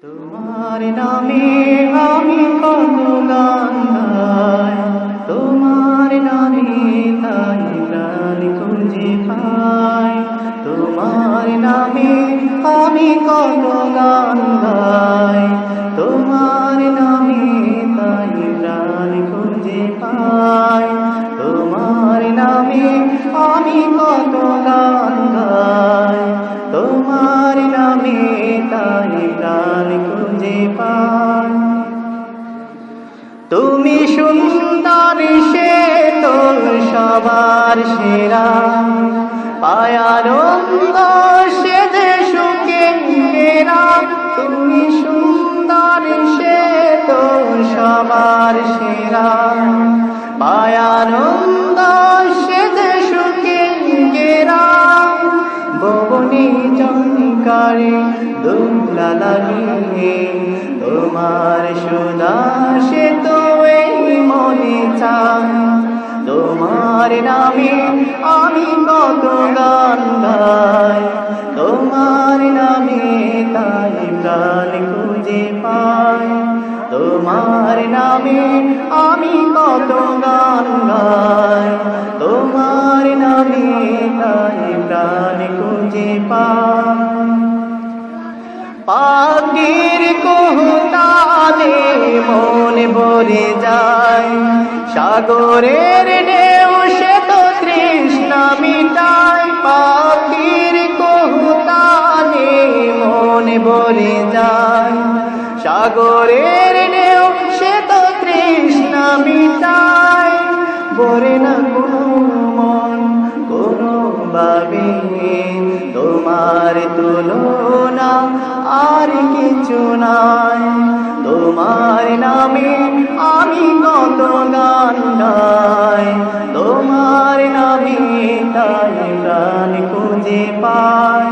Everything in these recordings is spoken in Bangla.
তোমার নামে আমি কত গান গাই, তোমার নামে তাই প্রাণ খুঁজে পাই। তোমার নামে আমি কত গান গাই, তোমার নামে তাই প্রাণ খুঁজে পাই। তোমার নামে আমি কত গান গাই, তোমার নামে তাই প্রাণ খুঁজে পাই। তুমি সুন্দর সে তোর সবার সেরা, পায়ানন্দ সে যে সুখে ঘেরা। তুমি সুন্দর সে তোর সবার সেরা, পায়ানন্দ সে যে সুখে ঘেরা। ভুবনে চমকারে দোলা লাগিয়ে, তোমার সুধা সে তো এই মনে চায়। তোমার নামে আমি কত গান গাই, তোমার নামে তাই প্রাণ খুঁজে পাই। তোমার নামে আমি কত গান গাই, তোমার নামে তাই প্রাণ খুঁজে পাই। পাখির কুহুতালে মন ভরে যায়, সাগরের ঢেউ সে তো তৃষ্ণা মিটায়। পাখির কুহুতালে মন ভরে যায়, সাগরের ঢেউ সে তো তৃষ্ণা মিটায়। ভরে না কোনো মন কোনো ভাবে, তোমার তুলনা আর কিছু নাই। তোমার নামে আমি কত গান গাই, তোমার নামে তাই প্রাণ খুঁজে পাই।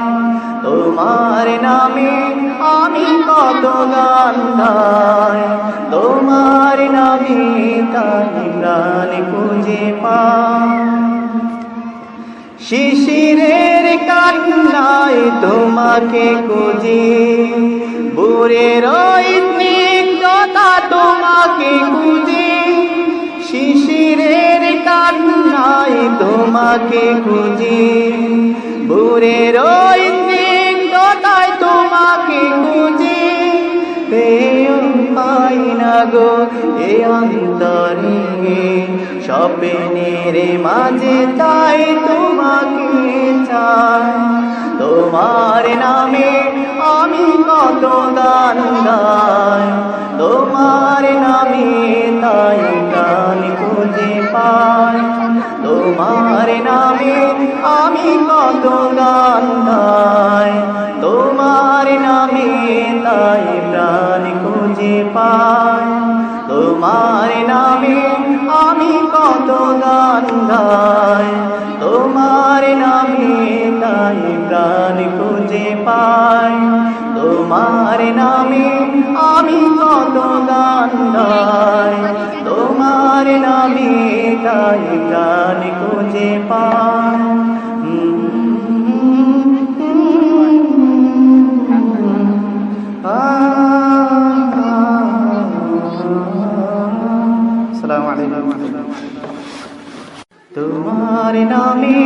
তোমার নামে আমি কত গান গাই, তোমার নামে তাই প্রাণ খুঁজে পাই। শিশিরের কান্নায় তোমাকে খুঁজি, ভোরের স্নিগ্ধতা তোমাকে খুঁজি। শিশিরের কান্নায় তোমাকে খুঁজি, ভোরের স্নিগ্ধতায় তোমাকে খুঁজি। পেয়েও পাই না গো এ অন্তরে, স্বপ্নের মাঝে তাই তোমাকে চাই। তোমার নামে আমি কত গান গাই, তোমার নামে তাই প্রাণ খুঁজে পাই। তোমার নামে আমি কত গান গাই, তোমার নামে তাই প্রাণ খুঁজে পাই। তোমার নামে আমি কত গান গাই, তোমার নামে তাই প্রাণ খুঁজে পাই। তোমার নামে আমি কত গান গাই, তোমার নামে তাই প্রাণ খুঁজে পাই। আসসালামু আলাইকুম। তোমার নামে